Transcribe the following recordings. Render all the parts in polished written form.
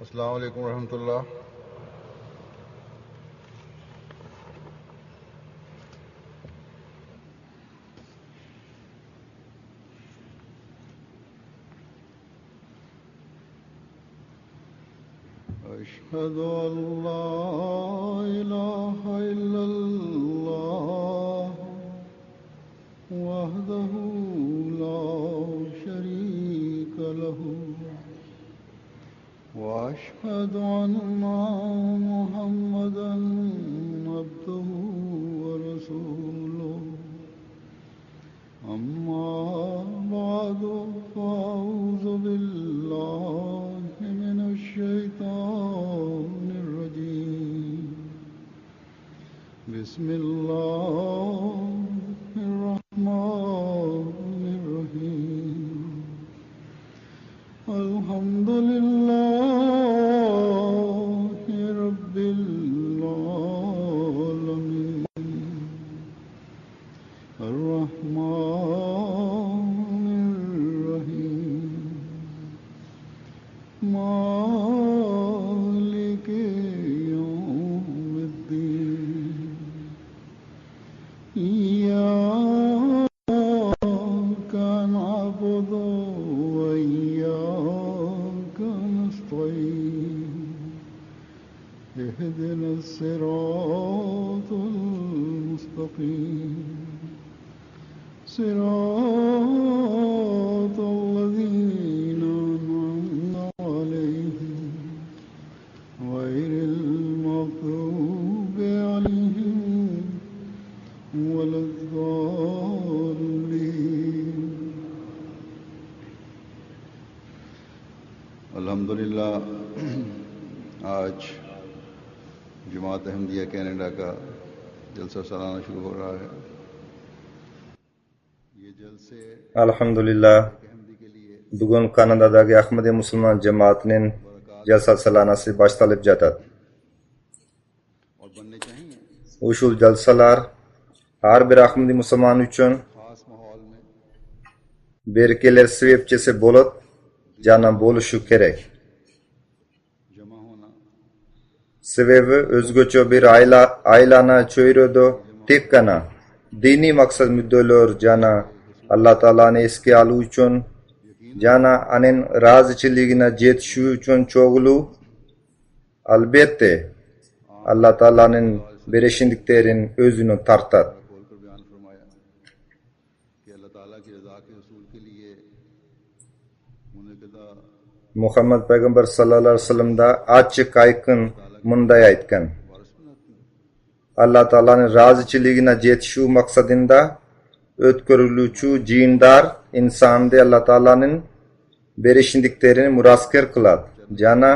अस्सलाम वालेकुम रहमतुल्लाह। अशहदु अल्ला इलाहा इल्लल्लाह वहदहु ला शरीका लहू وأشهد أن محمدا عبده ورسوله أما بعد فأعوذ بالله من الشيطان الرجيم بسم الله الرحمن الرحيم الحمد لله رب العالمين الرحمن الرحيم مالك يوم الدين إياك نعبد وإياك نستعين اهدنا الصراط المستقيم صراط الذين أنعمت عليهم غير المغضوب عليهم ولا الضالين। अल्हम्दुलिल्लाह, आज जमात अहमदिया कनाडा का जलसा सालाना शुरू हो रहा है। ये जलसे Alhamdulillah, bugun Kanadadagi Ahmadiya musulmon jamoatining jalsa salonasi boshlanib жатат. और बनने चाहिए Ushul jalsalar har bir Ahmadiy musulmon uchun खास माहौल में berkeler sebepchisi bo'lib, jana bo'lishi kerak. जमा होना, Sebebi o'zgacha bir aylana cho'yrida tekkana diniy maqsad muddalar jana Alloh taolani esga olish uchun jana anin rozichiligini yetishi uchun cho'g'lu albatta Alloh taolaning berishindiklerin o'zini tortadi. बोलकर बयान फरमाया कि अल्लाह ताला की रज़ा के रसूल के लिए मुनक़िदा Muhammad payg'ambar sallallohu alayhi vasallamda ochiq ayqin munday aytgan: Alloh taolaning rozichiligini yetishu maqsadida o'tkaziluvchi jindar insonni Alloh taolaning berishindiklerini muraskir qiladi. Jana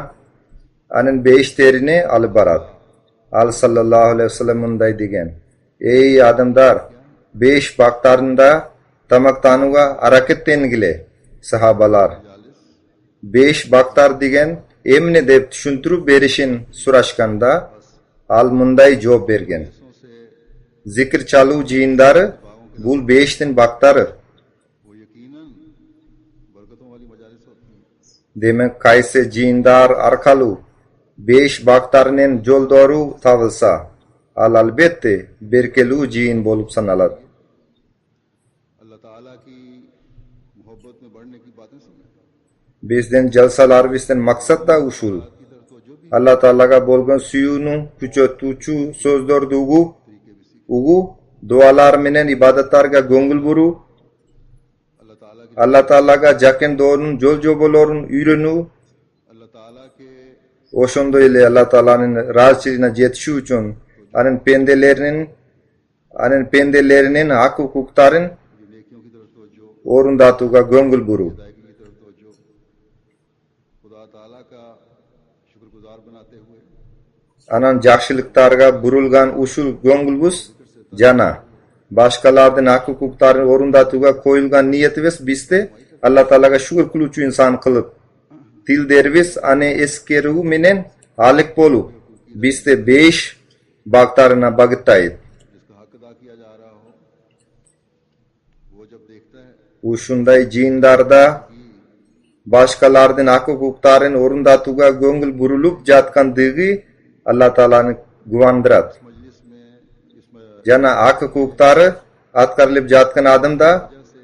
anin beishlerini olib boradi. Al sallallohu alayhi vasallam munday degan: Ey odamlar, 5 vaqtlarida tamoqtanuga harakatlaninglar. Sahobalar 5 vaqtlar degan emni deb tushuntirib berishin so'rashganda al munday javob bergan: Zikr chalu jindari bu 5 din vaqtlari. वो यकीनन बरकतों वाली मजालिस होती हैं। Demek qaysi jindar orqali 5 vaqtlarning yo'ldoru topilsa, al albatta berkelu jin bo'lib sanaladi. अल्लाह ताला की मोहब्बत में बढ़ने की बातें सुने, Bizden jalsalar bizden maqsad da ushul. Allah Taalaga bo'lgan suyunu kuchotuvchi so'zlarni ugu duolar bilan ibodatlarga ko'ngil buru, अल्लाह ताला की Allah Taalaga yaqin do'run yo'l jo'balarini o'rinu, अल्लाह ताला के o'shanda ile Allah Taalaning roziligini yetishi uchun anin pendelerining haq huquqlarini नेकियों की तरफ तवज्जो, o'rindatuga ko'ngil buru. अदायगी की तरफ तवज्जो, खुदा ताला का शुक्रगुजार बनाते हुए Anan yaxshiliklarga burilgan ushul ko'ngilbuz jana boshqalarning haq huquqlarini o'rindatuga qo'yilgan niyatimiz bizda Alloh taolaga shukr qiluvchi inson qilib til dervis ane eskeru menen halik bo'lu bizda 5 vaqtlarni bag'itlaydi. जिसका हक अदा किया जा रहा हो, वो जब देखता है U shunday jinlarda başkalardan hak hukuktарын orundatuga göngül burulup jatkandygy Allah Taalany guvandyrat. मजलिस में इसमें Jana hak hukuktary atkarılıp jatkan adamda से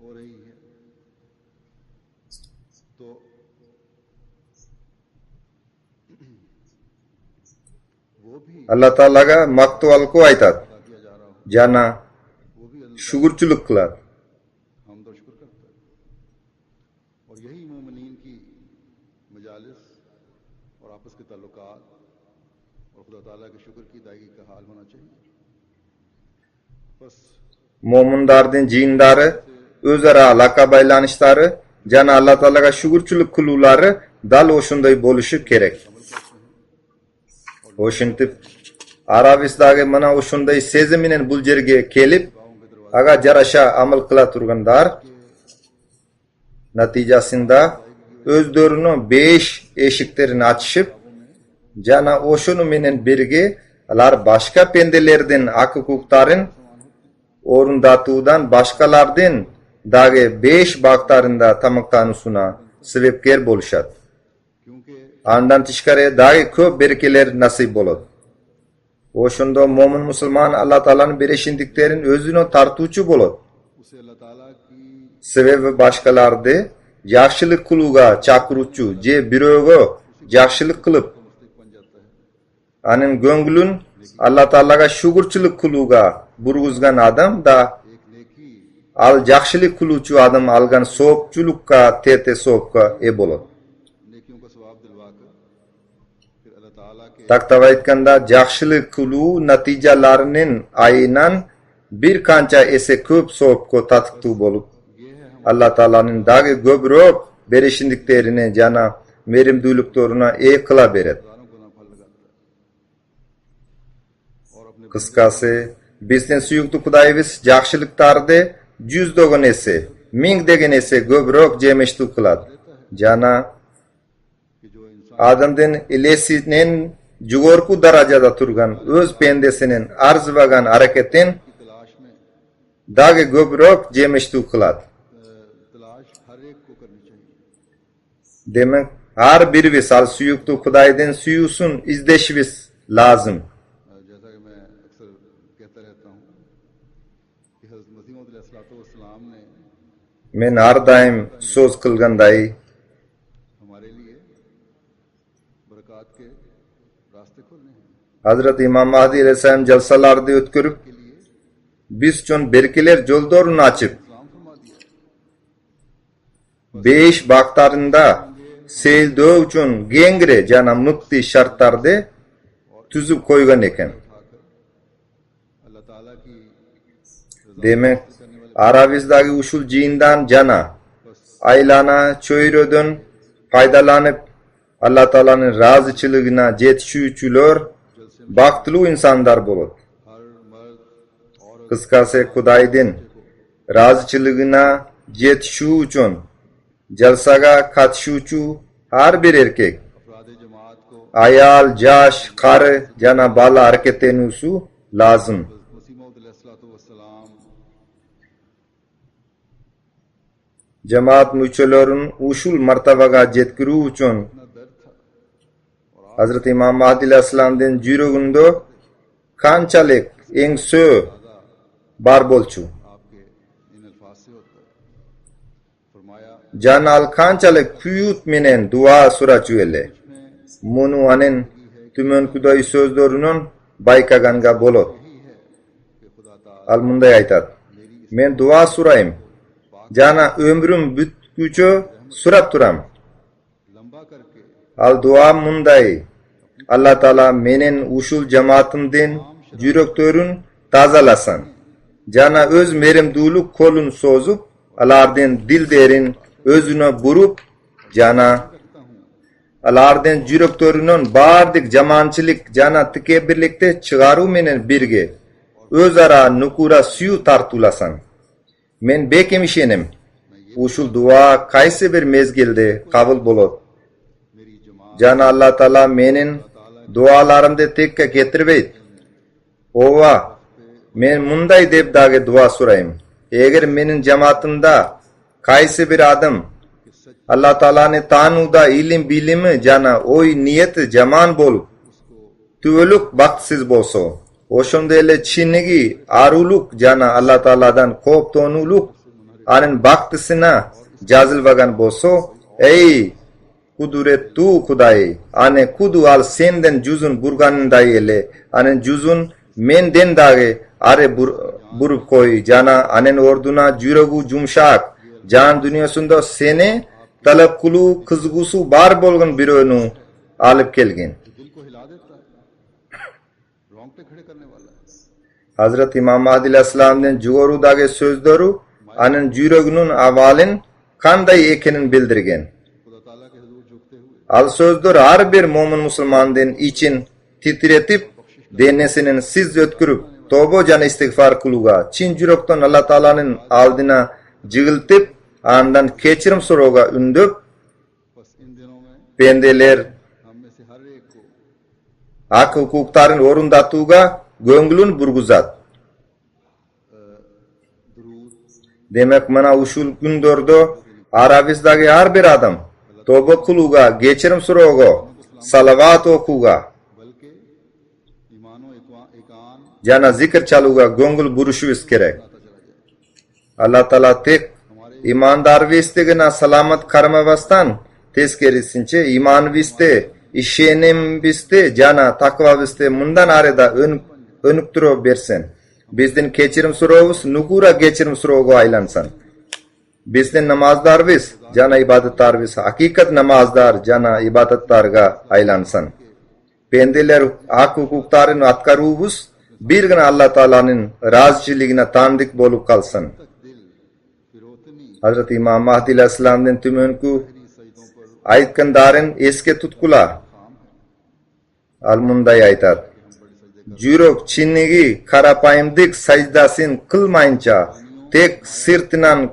हो रही है तो वो भी Allah Taalaga maktualku aytat. अदा किया जा रहा हो Jana वो भी अल्लाह şugurçuluk kılar. हमद और शुक्र करता है और यही मोमिनीन की मजालिस और आपस के ताल्लुकात और खुदा ताला के शुक्र की अदायगी का हाल होना चाहिए बस Momundardan jiyinlary özara alaka baylanışlary jana Allah Taalaga şugurçuluk kılulary dal oşunday boluşu kerek. Oşuntip Arabistage mana oşunday seziminen bul jerge kelip aga jaraşa amal kıla turgandar natijasında özlörünü 5 eşiklerini açışıp jana oşunu menen birge alar başka pendelerden hak hukuktarın orundatudan başkalardan dage 5 baktarında tamaktanusuna sebepker boluşat. क्योंकि Andan tişkare dage köp berkeler nasip bolot. Oşunda momin musulman Allah Taala'nın bereşindiklerin özünü tartuçu bolot. उसे अल्लाह ताला की Sebebi başkalardı yaxşılık kılıga çakıruçu je biröge yaxşılık kılıp मुस्तक बन जाता है anın göngülün Allah Taala'ga şugurçuluk kılıga burguzgan adam da एक नेकी al yaxşılık kılıçu adam algan soğupçulukka tete soğupka bolot. नेकियों का सवाब दिलवा कर फिर अल्लाह ताला के Taktava aytkanda yaxşılık kıluu natijalarının ayınan bir kança ese köp soğupko tatıktu bolup ये है हम Allah Taala'nın dagi göbrök berişindiklerini jana merimdүүлüklerine kıla beret. हजारों गुना फल लगाता है और अपने Kıskası bizden suyuktu Kudayыбыз жақшылыктарды жүздөгөн есе, миңдеген есе көбүрөөк жемиштүү кылат. Жана कि जो इंसान адамдын элесинен жогорку даражада турган өз пендесинин арзыбаган аракетин की तलाश में дагы көбүрөөк жемиштүү кылат. तलाश हर एक को करनी चाहिए Demek har birimiz al suyuktu Kudayдын suyusun izdeşibиz lazım. जैसा कि मैं अक्सर कहता रहता हूँ कि हज़रत मसीह मौद अलैहिस्सलाम ने Men har daim söz kılganday हमारे लिए बरक़ात के रास्ते खोलने हैं Hazreti İmam Mahdi Aleyhisselam jalsalarda ötkürüp के लिए biz üçün berkeler joldorunu açıp इस्लाम फरमा दिया 5 baktarında seyildөө üçün gengre jana mukti şartlarda tüzüp koygan eken. अल्लाह ताला की Demek Arabizdagi uşul jiyindan jana aylana çöyrödön faydalanıp Allah Taala'nın razıçılığına jetişүүчүлөр baktılуу insanlar bolot. हर मर्द औरत Kıskası Kudayдын razıçılığına jetişүү üçün jalsaga katışүүчү har bir erkek अफराद जमात को ayal, jaş, karı jana bala hareketlenүүsü lazım. मसीह मौद अलैहिस्सलाम Jamaat müçelerin uşul martabaga jetkirүү üçün इतना दर्द था Hazreti İmam Mahdi Aleyhisselam'ın jürögündө kançalık eňsö bar bolçu. आपके इन अल्फाज से होता है फरमाया Janal kançalık küyüt menen dua suraçu ele. Munu anen tümön kuday sözlörünün baykaganga bolot. कि खुदा ताला Al munday aytat. Men dua surayım. Jana ömrüm bütgüçö surap turam. लंबा करके Al dua munday. Allah Taala menen uşul jamaatımdan jüröktörün tazalasan. Jana öz merimdүүлük kolun sozup alardan dilderin özüne burup jana alardan jüröktörünün bardyk jamançylyk jana tikebirlikte çıgarуу menen birge özara nukura suyu tartulasan. Men bekem işenim. Uşul dua kayсы bir mezgilde kabul bolot. मेरी जमात Jana Allah Taala menin dualarımda tekka getirбейт. Ova men munday dep dage dua surayım. Eger menin jamaatımda Kaysi bir adam Allah Ta'ala'nı tanuda ilim bilimi jana oy niyeti jaman bolup tüvelük baktsiz bolsa oşonda ele çinnigi aruluk jana Allah Ta'ala'dan koptonuluk anin baktısına jazılbagan bolsa ey kuduret tu kuday ane kudu al senden juzun burganınday ele anin juzun menden dage are burup koy jana anen orduna jüregu jumşak jan dünyasında seni talab kulu kızgusu bar bolgan bironu alıp kelgen. दिल को हिला देता है, रोंगटे खड़े करने वाला है। Hazrat İmam Mahdi Aleyhisselam'ın jugorudagi sözleri anin jüregunun avalin kanday ekenin bildirgen. खुदा ताला के हुजूर झुकते हुए Al sözler har bir momin musulmanın için titretip denesinin siz ötkürüp tobo jana istighfar kuluga çin jürekten Allah Ta'ala'nın aldına jigiltip andan kechirim so'rowga undib बस इन दिनों में pendeler हम में से हर एक को hak hukukların orundatuga göngülün burguzat. दुरूद Demek mana uşul gündörde Arabistagi har bir adam toba kuluga geçirim so'rowga salavat okuga बल्कि ईमानो एकान jana zikr chaluga göngül buruşuviz kerek. Allah Ta'ala tek imandar vistigina salamat karmavastan teskerisinçe iman viste işenim viste jana takva viste mundan arada önüktürö bersen. Bizden keçirim so'rovuz nukura geçirim so'rovga aylansan. Bizden namazdar biz jana ibadatlar biz hakikat namazdar jana ibadatlarga aylansan. Pendeler hak hukukların atkaruvuz birgina Allah Ta'ala'nın razıçiligine tanıdık bolup kalsın. Hazrat İmam Mahdi Aleyhisselam'dan tümönku aytkandarin eske tutkula almunday aytat. Jürek çinnigi karapayımdık sajdasin kılmayınca tek sirtinan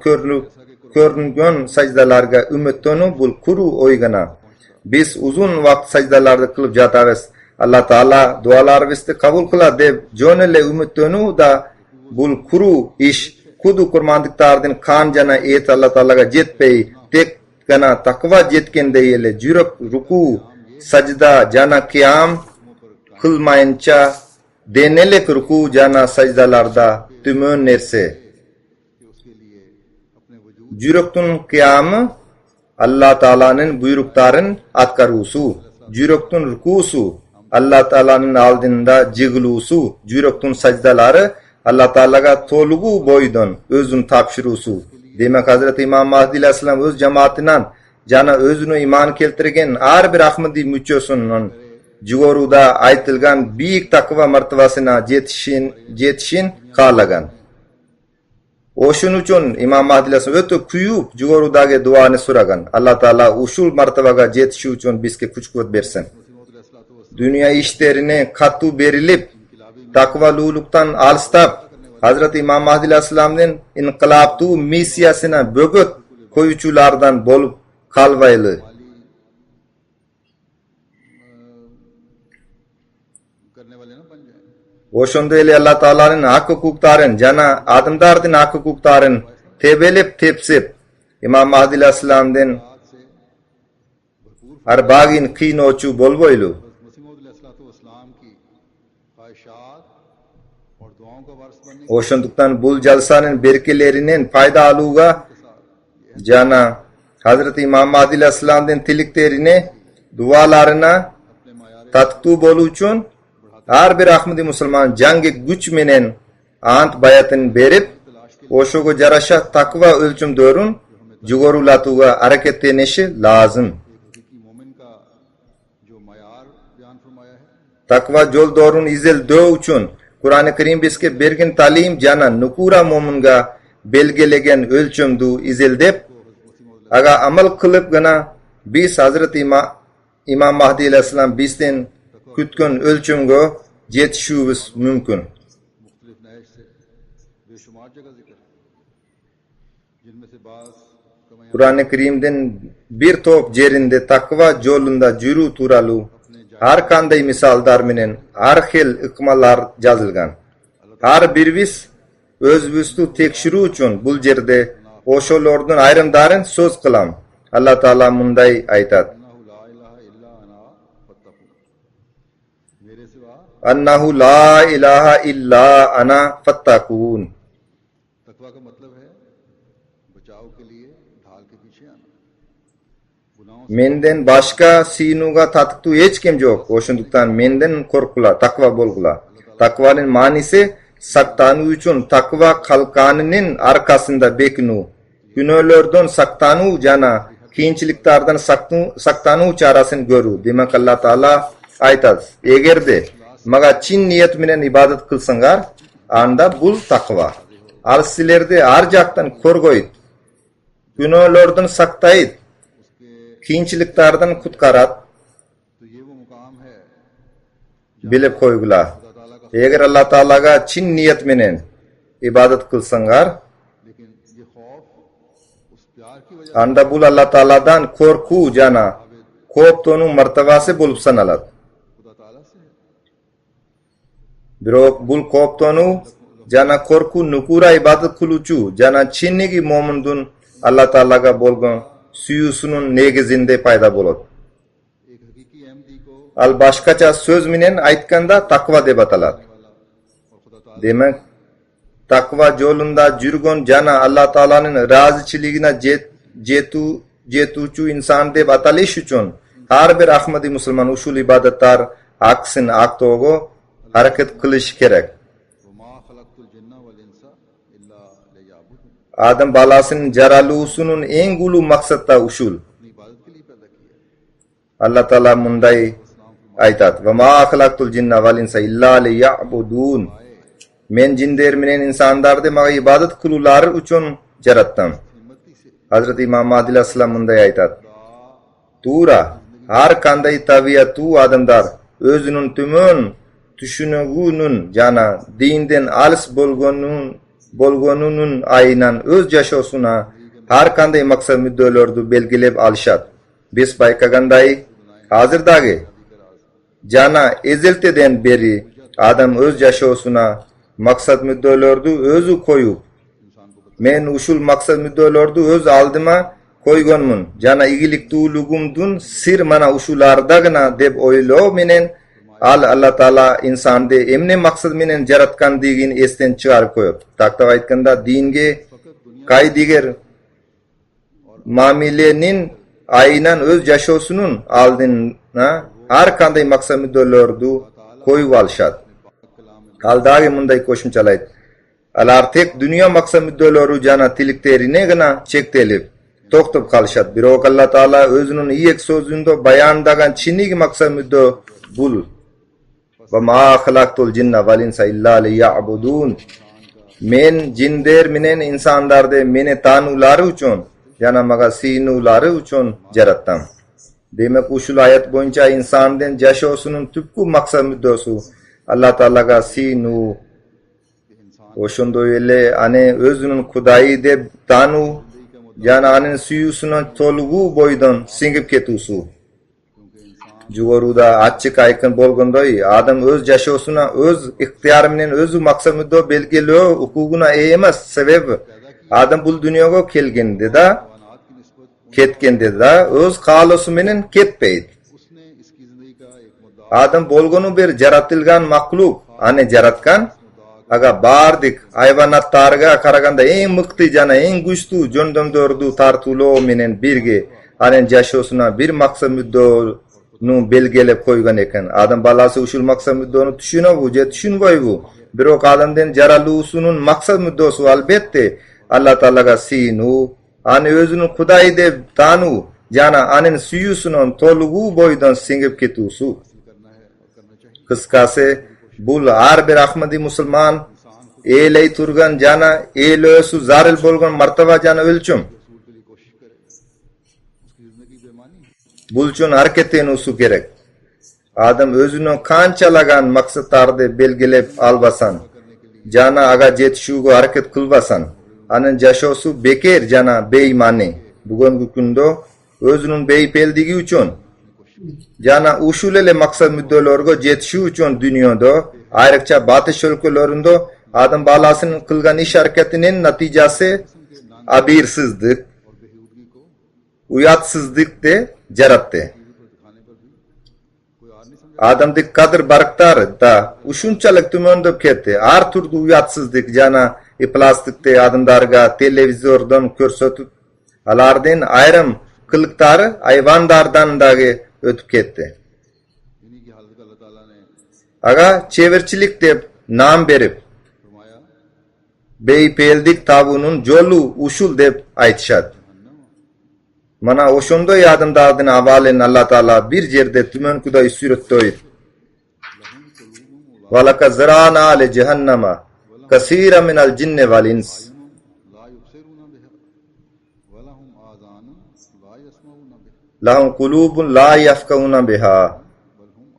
körüngen sajdalarga ümittonu bul kuru oygana. Biz uzun vakt sajdalarda kılıp jatavız. Allah Ta'ala dualar bisti kabul kıla deb jonele ümittonu da bul kuru iş kudu kurmandıklardan kan jana et Allah Ta'alaga jetpey tek gana takva jetkende ele jürek ruku sajda jana kıyam kılmayınca denelek ruku jana sajdalarda tümön nerse jürektun kıyamı Allah Ta'ala'nın buyrukların atkarusu jürektun rukusu Allah Ta'ala'nın aldığında jiglusu jürektun sajdaları Allah Ta'alaga tolugu boydun özün tapşırusu. Demek Hazreti İmam Mahdi Aleyhisselam öz cemaatinden jana özünü iman keltirgen har bir Ahmadi müçösünün jugoruda aytılgan büyük takva martabasına jetişin kalagan. Oşun üçün İmam Mahdi Aleyhisselam ötü kuyup jugorudagi duanı soragan. Allah Ta'ala uşul martabaga jetişi üçün bizke kuch kuvvet bersin. Dünya işlerine katı berilip takvaluluktan alstap Hazreti İmam Mahdi Aleyhisselam'ın inkılaptu misiyasına bögöt koyuculardan bolup kalvaylı. करने वाले ना बन जाए। Oşonda ele Allah Ta'ala'nın hak hukukların jana adamdardın hak hukukların tebelip tepsip İmam Mahdi Aleyhisselam'dan arbagin kinoçu bolboylu. मसीह मौऊद अलैहिस्सलाम की ख्वाहिशात और दुआओं का वारिस बनने Oşonduktan bul jalsanın berkelerinin fayda aluga jana Hazreti İmam Mahdi Aleyhisselam'dan tiliklerini dualarına tattu bolu üçün har bir Ahmadi Müslüman jangi güç menen ant bayatın berip oşogo jarasha takva ölçüm dörün jugorulatuga hareketleneşi lazım. की मोमिन का जो मयार बयान फरमाया है Takva jol dorun izel dö üçün Kur'an-ı Kerim bizke bergen talim jana nukura mominga belgelegen ölçümdu izeldep aga amal kılıp gana biz Hazreti İmam Mahdi Aleyhisselam bizden kütkün ölçümge jetişübüz mümkün. मुख्तलिफ नहज से बेशुमार जगह जिक्र है जिनमें से बाज कमाया Kur'an-ı Kerim'den bir top yerinde takva jolunda jürü turalu har kanday misaldar menen har xil ikmalar yazılgan. Har birimiz özbüstü tekşürü üçün bul jerde Oşolordun ayrımdарын söz kılam. Allah Taala munday aytat. अन्नाहु ला इलाहा इल्ला अना फत्तकून। अन्नाहु ला ilaha illa ana fattaqun. तकवा का मतलब है बचाव के लिए ढाल के पीछे आना, गुनाहों से Menden başka sinuga tattu hiç kim yok. Oşunduktan menden korkula, takva bolgula. Takvanın manisi saktanu üçün takva kalkanının arkasında bekinu. Günahlardan saktanu jana kiyinçiliklerden saktanu çarasını görü. Demek Allah Taala aytat. Egerde maga çin niyet menen ibadet kılsangar anda bul takva. Al silerde har jaktan korgoyt. Günahlardan saktayt. Kiyinçiliklerden kutkarat. तो ये वो मुकाम है Bilip koygula. Eğer Allah Taalaga çin niyet menen ibadet kılsangar लेकिन ये खौफ उस प्यार की वजह anda bul Allah Taala'dan korku jana koptonu martabası bulup sanalat. खुदा ताला से है। Birok bul koptonu jana korku nukura ibadet kılıçu jana çinnigi momundun Allah Taalaga bolgon suyusunun negizinde payda bolot. एक हकीकी अहमदी को Al başkaça söz menen aytkanda takva deb atalat. और खुदा ताला Demek takva yolunda jürgon jana Allah Taala'nın razıçiligine jetuchu insan deb atalish uchun har bir Ahmadi musulmon ushul ibodatlar aksin aktogo harakat qilish kerak. वमा खलक़तुल जिन्ना वल इंसा इल्ला लियअबुदून। Adam balasının jaralusunun en gulu maksatda ushul. अपनी इबादत के लिए पैदा किया है। Allah Taala munday aytat. Ve ma khalaqtul jinna wal insa illa liya'budun. Men jinler menen insanlardı maga ibadat kılulary uchun jaratdim. हिम्मती से Hazreti İmam Mahdi Aleyhisselam munday aytat. Tuğra, har kanday tabiatu adamdar özünün tümün düşünügünün jana dinden alis bolgonunun aynan öz yaşosuna har kanday maksat müddölördü belgilep alışat. Biz baykaganday hazirdagi jana ezelteden beri adam öz yaşosuna maksat müddölördü özü koyup men ushul maksat müddölördü öz aldıma koygonmun. Jana igilik tuğlugumdun sir mana ushulardagna deb oylo menen al Allah Taala insande emne maksat menen jaratkan digin esten çıgarıp koyup. Takta aytkanda dinge kay diger mamilenin aynan öz yaşosunun aldına har kanday maksat müddölördü koyup alışat. Aldagi munday koşumçalayt. Alar tek dünya maksat müddölörü jana tilikterine gana çektelip toktop kalışat. Birok Allah Taala özünün iyek sözünde bayandagan çinigi maksat müddö bul. Ve ma halaqtul jinna wal insa illa liya'budun. Men jinder menen insandarde meni tanulary uchun jana maga sinulary uchun jarattam. Demek ushul ayet boyunca insandan yaşosunun tüpkü maksat müddösü Allah Taalaga sinu oşundo ele ane özünün kudayı deb tanu jana anen suyusunun tolugu boydan singip ketusu. Jugoruda açık aykın bolgondoy adam öz yaşosuna öz ihtiyar menen özü maksat müddö belgilөө hukuguna emas. Sebep adam bul dünyoga kelgende da वानात की निस्बत ketgende da öz kalosu menen ketpeyt. उसने इसकी जिंदगी का एक मुद्दा Adam bolgonu bir jaratilgan makluk ane jaratkan aga bardik hayvanatlarga karaganda en mıktı jana en güçlü jondömdördü tartulo menen birge anen yaşosuna bir maksat müddönu belgelep koygan eken. Adam balası ushul maksat müddönu düşünöbü je düşünboybu. Birok adamden jaralusunun maksat müddösü albette Allah Taalaga sinu ane özünün Kudayı deb tanu jana anen suyusunun tolugu boydan singip ketusu. Kıskası bul har bir Ahmadi musulman eley turgan jana elösü zaril bolgon martaba jana ölçüm. रसूल के लिए कोशिश करे, उसकी जिंदगी बेमानी Bulçun hareketin usu gerek. Adam özünün kançalagan maksatlardı belgilep albasan. Jana aga jetişugo hareket kılbasan. Anen yaşosu beker jana beymani. Bugungi kundo özünün beypeldigi uchun jana ushulele maksat müddölörgө jetişi uchun dünyoda ayrıkça batış өлkөлөрүндө adam balasının kılgan iş hareketinin natijası abirsizlik, और बेहूदगी को uyatsızlık de jarattı. TV पर दिखाने पर भी कोई और नहीं समझा। Adamdık kadir barktar da uşunçalık tümöndöp ketdi. Ar turdu uyatsızlık jana plastikte adamdarga televizordan körsetip alardın ayrım kılıktары ayvandardan dagı ötüp ketdi. इन्हीं की हालत का अल्लाह ताला ने Aga çevirçilik dep nam berip फरमाया beypeldik tabunun jolu uşul dep aytışat. Mana oşondoy adamdardın avalen Allah Taala bir jerde tümön kuday sürettoy. Walaka zarana ale cehennema kasira minal jinni vel ins. ला युबसिरूना बिहा वलहुम आज़ानुन ला यस्मऊना बिहा Lahum qulubun la yafqahuna biha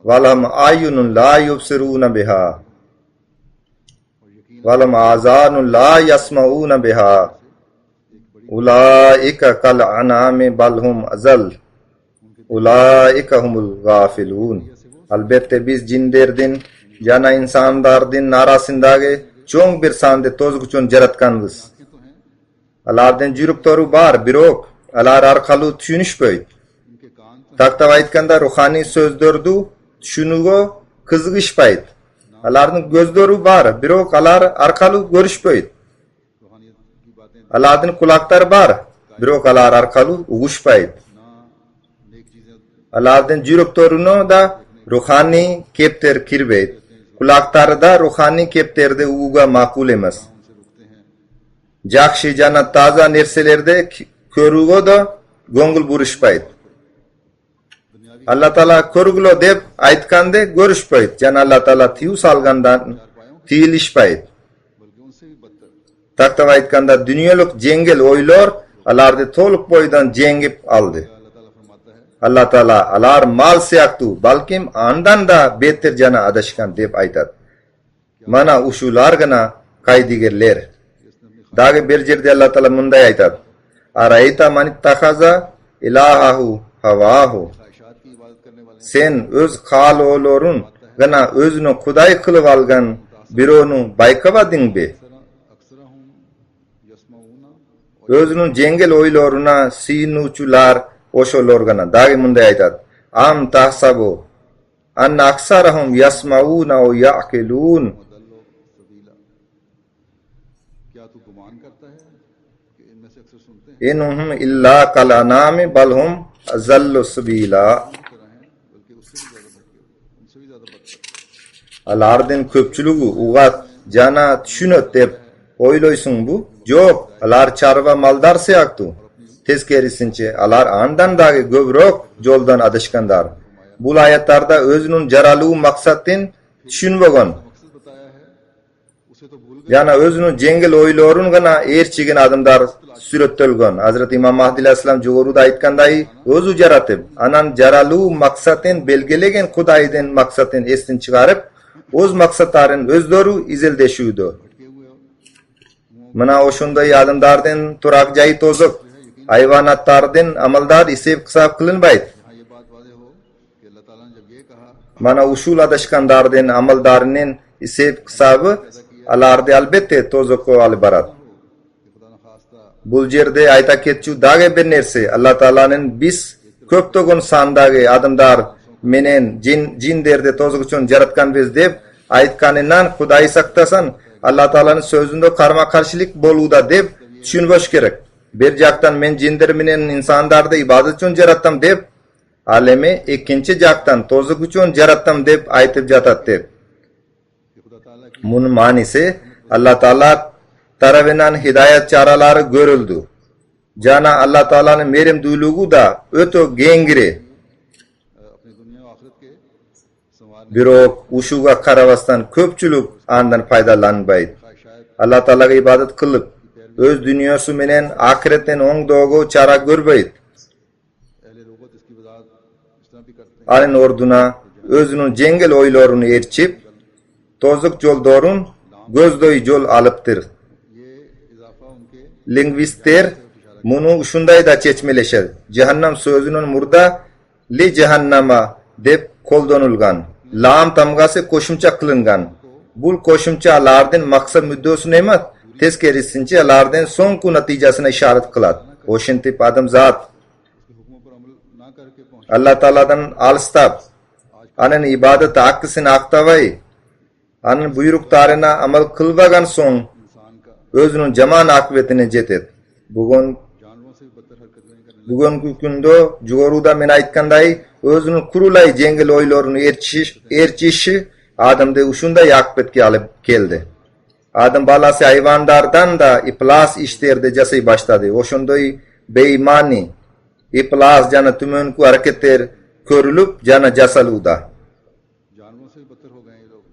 walahum ayunun la yubsiruna biha walahum azanun la yasmauna biha ulaika kal anami bal hum azal ulaika humul gafilun. Albatta biz jinlerden jana insanlardan arasındagi çoğ bir sande tozguchon jaratganmiz. Alardan juruktoru bar birok alar arkalı tushunishpayt. उनके कान Taktava aytkanda ruhani sözdördu tushunуго kızgışpayt. Alarning gözleri bar, birok alar arkalı görüşpayt. रूहानियत की बातें Alarning kulakları bar, birok alar arkalı uguşpayt. ना नेक चीजें Alarning juruktoruno da ruhani kepter kirbayt. Kulakları da ruhani kepterde uguga makul emas. उनसे रुकते हैं। Jakshi jana taza nerselerde körügo da gongul burishpayt. दुनियावी Allah Taala körgülo dep aytkande görüşpayt. Jana Allah Taala tiu salgandan tiyilishpayt. बल्कि उनसे भी बदतर Taktava aytkanda dünyaluk jengel oylor alardı toluk boydan jengip aldı. अल्लाह ताला फरमाता है Allah Taala alar mal siyaktu balkim andan da beter jana adashkan dep aytat. Mana uşular gana kaydigerler. Dagi bir jerde Allah Taala munday aytat. Arayta manit takaza ilahahu havahu. ख्वाहिशात की इबादत करने वाले Sen öz kalolorun gana özünü kuday kılıp algan bironu baykabadın be. अक्सर हम यस्मऊना Özünün jengel oyloruna sinuçular oşolor gana dagi munday aytat. Am tahsabu an aksarahum yasmauna o ya'qilun. दल्लो सबीला क्या तू गुमान करता है कि इनमें से अक्सर सुनते हैं Inhum illa kal anami balhum azallu sabila. तरह हैं बल्कि उससे भी ज्यादा भटके हुए, उनसे भी ज्यादा बदतर Alardın köpçülüğü ugat jana düşünöt dep oyloysun bu. Jok, alar çarva maldar siyaktu. Teskerisinçe alar andan dagi göbrok joldan adışkandar. Bul ayatlarda özünün jaralığı maksattin düşünbögon. मकसद बताया है उसे तो भूल गए Jana özünün jengel oylorun gana erçigin adımdar sürettölgön. Hazreti İmam Mahdi Aleyhisselam jogoruda aytkanday özü jaratıp anan jaralığı maksattin belgelegen Kudayden maksattin estin çıkarıp öz maksatların özleri izeldeşüydü. भटके हुए हो। Mana oşunday adımdardan turak jayı tozuk. Hayvanatlardan amaldar isep kısap kılınbayt. यहाँ ये बात वाज़ेह हो कि अल्लाह ताला ने जब ये कहा Mana usul adashkandardan amaldarının isep kısabı alardı albette tozukko albarat. कि खुदा न खास्ता Bul jerde ayta ketçu dage bir nerse Allah Taala'nın biz köptogun sandagi adamdar menen jinderde tozugçun jaratkan biz dep aytkanından Kuday saktasan Allah Taala'nın sözünde karma karşılık boluda dep düşünböş gerek. Bir jaktan men jinder menen insandarda ibadet üçün jarattam dep alemi ikinci jaktan tozuk üçün jarattam dep aytıp jatat dep. कि खुदा ताला की Bunun manisi Allah Taala tarafından hidayet çaraları görüldü. Jana Allah Taala'nın merim duyluğu da öto gengire. अपनी दुनिया और आखिरत के संवारने Birok uşuga karavastan köpçülük andan faydalanbayt. शायद Allah Taalaga ibadet kılıp öz dünyası menen ahiretten oң doğu çara görbayt. अहले लोगोत इसकी वजाहत इस तरह भी करते हैं Alın orduna özünün jengel oylorunu erçip tozuk joldorun gözdoy jol alıptır. ये इजाफा उनके Lingvistler bunu uşunday da çeçmeleşer. Cehennem sözünün murda li cehennema dep koldanılgan. Lam tamgası koşumça kılıngan. Bul koşumça alardın maksat müddosunu emas, teskerisinchi alardan so'nggi natijasini ishorat qiladi. O'shintib odamzod हुक्मों पर अमल ना करके पहुंच Allah Ta'aladan alstab, anan ibadat hakkısını aktavay, anan buyruqlarına amal kılvagan soň इंसान का özünün jaman akıbetine jetet. Bugun जानवरों से भी बदतर हरकत नहीं करने bugunki kunda jugoruda men aytganday özünün kurulay jengil oylaryny erçişi adamda uşunday akıbetke alıp keldi. Adam balası hayvanlardan da iplas işlerde jasay başladı. Oşunday beýmani, iplas jana tümönki hareketler körülüp jana jasaluda. जानवरों से भी बदतर हो गए ये लोग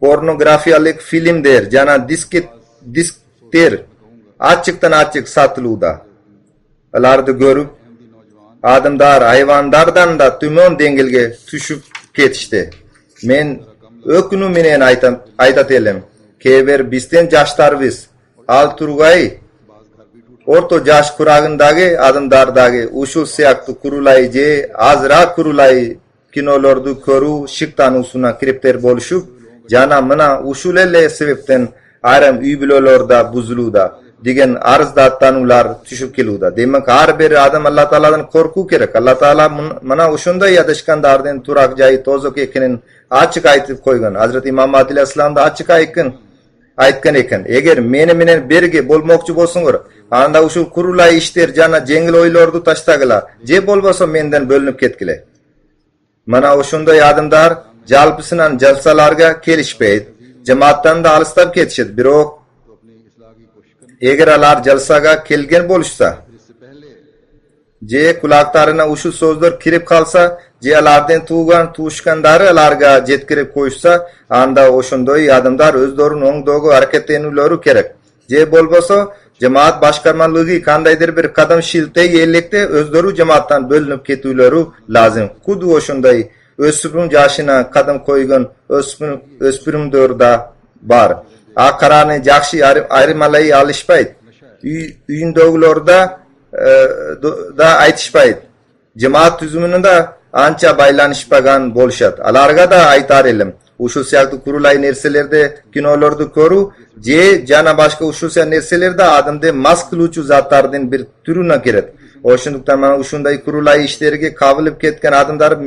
Pornografiyalik filmler jana diskter açıktan açık satılıda. Alardı görüp Ahmadi नौजवान adamlar hayvanlardan da tümön dengilge düşüp ketişti. Men ökünü menen aytat elim. Keber bizden jaştarbız. Al turgay बाज घर भी टूट orto jaş kuragındagi adamlardagi uşul siyakty kurulay je azra kurulay kinolordu körü şiktanusuna kiripter boluşup jana mına uşul ele sebepten ayram üy bilolarda buzuluda degen arzdattanlar düşüp keluda. Demek har bir adam Allah Ta'aladan korku kerek. Allah Ta'ala mına uşunday yadışkandardan turak jayi tozok ekinin açık aytıp koygan. Hazreti İmam Mahdi Aleyhisselam da açık aytkan eken. Eger menen berge bolmokçu bolsuňlar, anda uşul kurulay işler jana jengil oýlardy taştagıla. Je bolbasa menden bölünüp ketkile. Mana oşunday adamlar jalpysynan jalsalarga kelişpeydi. Jemaatdan da alystap ketişedi. Birok तो अपनी इस्लाह की कोशिश करनी eger alar jalsaga kelgen boluşsa, इससे पहले je kulaktaryna uşul sözler kirip kalsa, je alardan tuğuşkandary alarga jetkirip koýuşsa, anda oşunday adamlar özlörüň oňdogy hareketlenýärleri kerek. Je bolbasa jemaat başkarmalygy kandaýdyr bir kadam şiltey ellekde özleri jemaatdan bölünüp ketýärleri lazım. Kudu oşunday ösürüm jaşyna kadam koýgan öspürümdörda bar. A karany jakşy aýrymalaý alışpaýdy. Üýündegilerdə da aytışpaýdy. Jemaat tüzümüne de ança baylanışpagan bolşat. Alarga da aytar elim. Uşul siyakty kurulay nerselerde kinolarda körü je jana başka uşul siyak nerselerde adamda mas kıluvçu zatlardan bir türüne kiret. Oşunduktan mana uşunday kurulay işlerige kabylyp ketken adamlar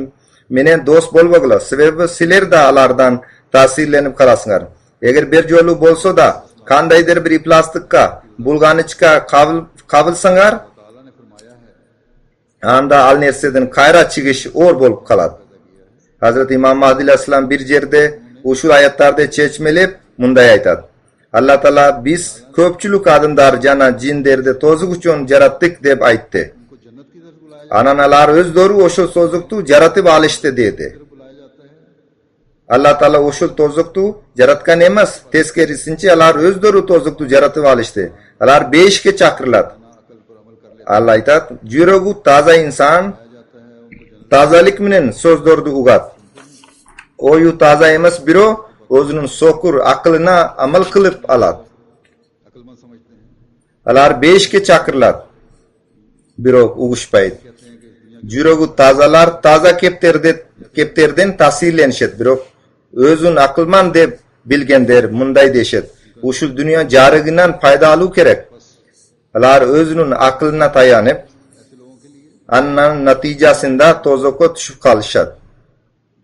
menen dost bolbaglar. Sebebi siler de alardan tasirlenip kalasyňar. Eger bir jolu bolsa da kandaýdyr bir iplastikka bulganyçka kabylsaňar ताला ने फरमाया है anda al nerseden kayra çıkış or bolup kalat. Hazreti İmam Mahdi Aleyhisselam bir yerde uşul ayatlarda çeçmelip munday aytat. Allah Taala biz köpçülük adamlar jana jinderdi tozuk üçin jaratdyk dep aytdy. उनको जन्नत की तरफ बुलाया Ananalar özleri oşul tozuktu jaratyp alışdy dedi. बुलाया जाता है Allah Taala oşul tozuktu jaratgan emas, teskerisinçe alar özleri tozuktu jaratyp alışdy. Alar beşke çakırlat. ना अकल पर अमल कर ले Allah aytat, jürogu taza insan जाता है उनको जन्नत tazalik menen sözdördi ugat. Oyu taza emas biro özünün sokur aklyna amal kılıp alat. अकलमंद समझते हैं Alar beşke çakırlat. Biro uguşpaýdy. Jürogu tazalar taza kepterden tasirlenişet. Biro özün akılman dep bilgenler munday deşet. Uşul dünýä jarygynan paýdaly kerek. Alar özünün aklyna taýanyp ऐसे लोगों के लिए annan natijasynda tozokka düşüp kalışat.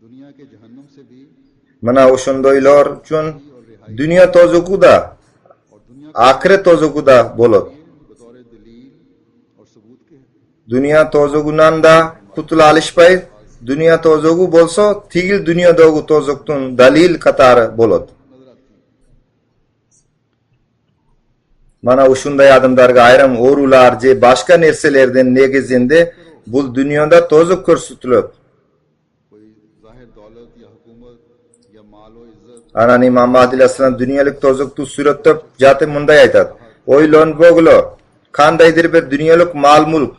दुनिया के जहन्नुम से भी Mana oşundoylar üçün dünya tozuku da और दुनिया ahiret tozuku da bolot. बतौर दलील और सबूत के Dünya tozugundan da kutula alışpay. Dünya tozugu bolsa tigil dünýadagy tozuktun dalil katary bolot. Mana uşunday adamlarga ayram orular je başka nerselerden negizinde bul dünýäde tozuk körsütülüp कोई जाहिर दौलत या हुकूमत या माल व इज्जत Anan İmam Mahdi Aleyhisselam dünýälik tozuktu suratdyp jaty munday aytat. Oýlan boglo, kandaýdyr bir dünýälik mal mulk,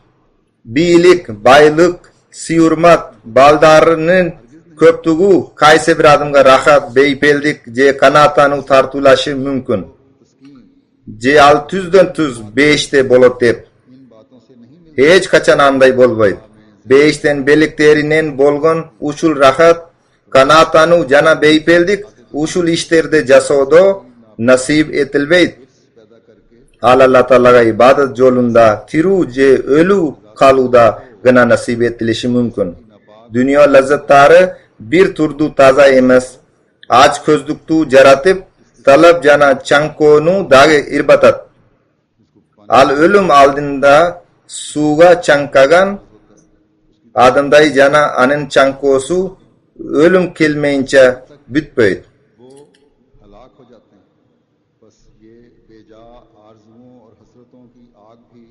biýlik, baýlyk, siýurmat, baldarynyň köpdügi kaýsy bir adamga rahat, beýpeldik je kanatany tartulaşy mümkin. Je 600'den 5'te bolot dep इन बातों से नहीं मिल hiç kaçan anday bolbaýdy. 5'ten beliklerinen bolgon uşul rahat, kanatany jana beýpeldik uşul işlerde jasawda nasip etilbeýdi. Allah Ta'alaga ibadet yolunda tiru je ölü kaluda gına nasip etilishi mumkin. Dünya lazzatlari bir turdu taza emas. Aç ko'zlikdu jaratib talab jana chankonu dagi irbatat. Al ölüm aldinda suvga chankagan adamday jana anin chankosu ölüm kelmeyince bütpeydi. वो हलाक हो जाते हैं। बस ये बेजा आरजुओं और हसरतों की आग भी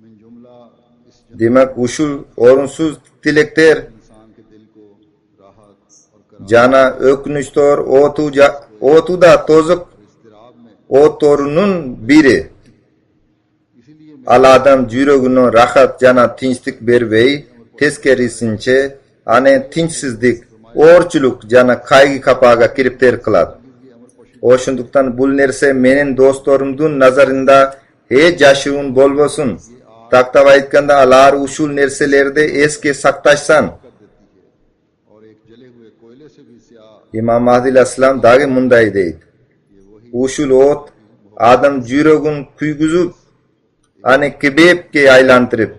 मिन जुमला इस Demek usul orunsuz dilekler इंसान के दिल को राहत और करार jana ökünüştor otu da tozuk इस्तराब में, o torunun biri. इसीलिए Al adam yüreğine rahat jana tinçlik bervey teskerisince ane tinçsizlik orçuluk jana kaygı kapaga kiripter kılat. Oşunduktan bul nerse menin dostlarımdun nazarında hiç yaşıun bolbosun. Taktava aytkanda alar usul nerselerde eske saktaşsan. और एक जले हुए कोयले से भी स्याह İmam Mahdi Aslam dagi munday deydi. Usul ot adam yüreğin kuyguzup ane kebepke aylandırıp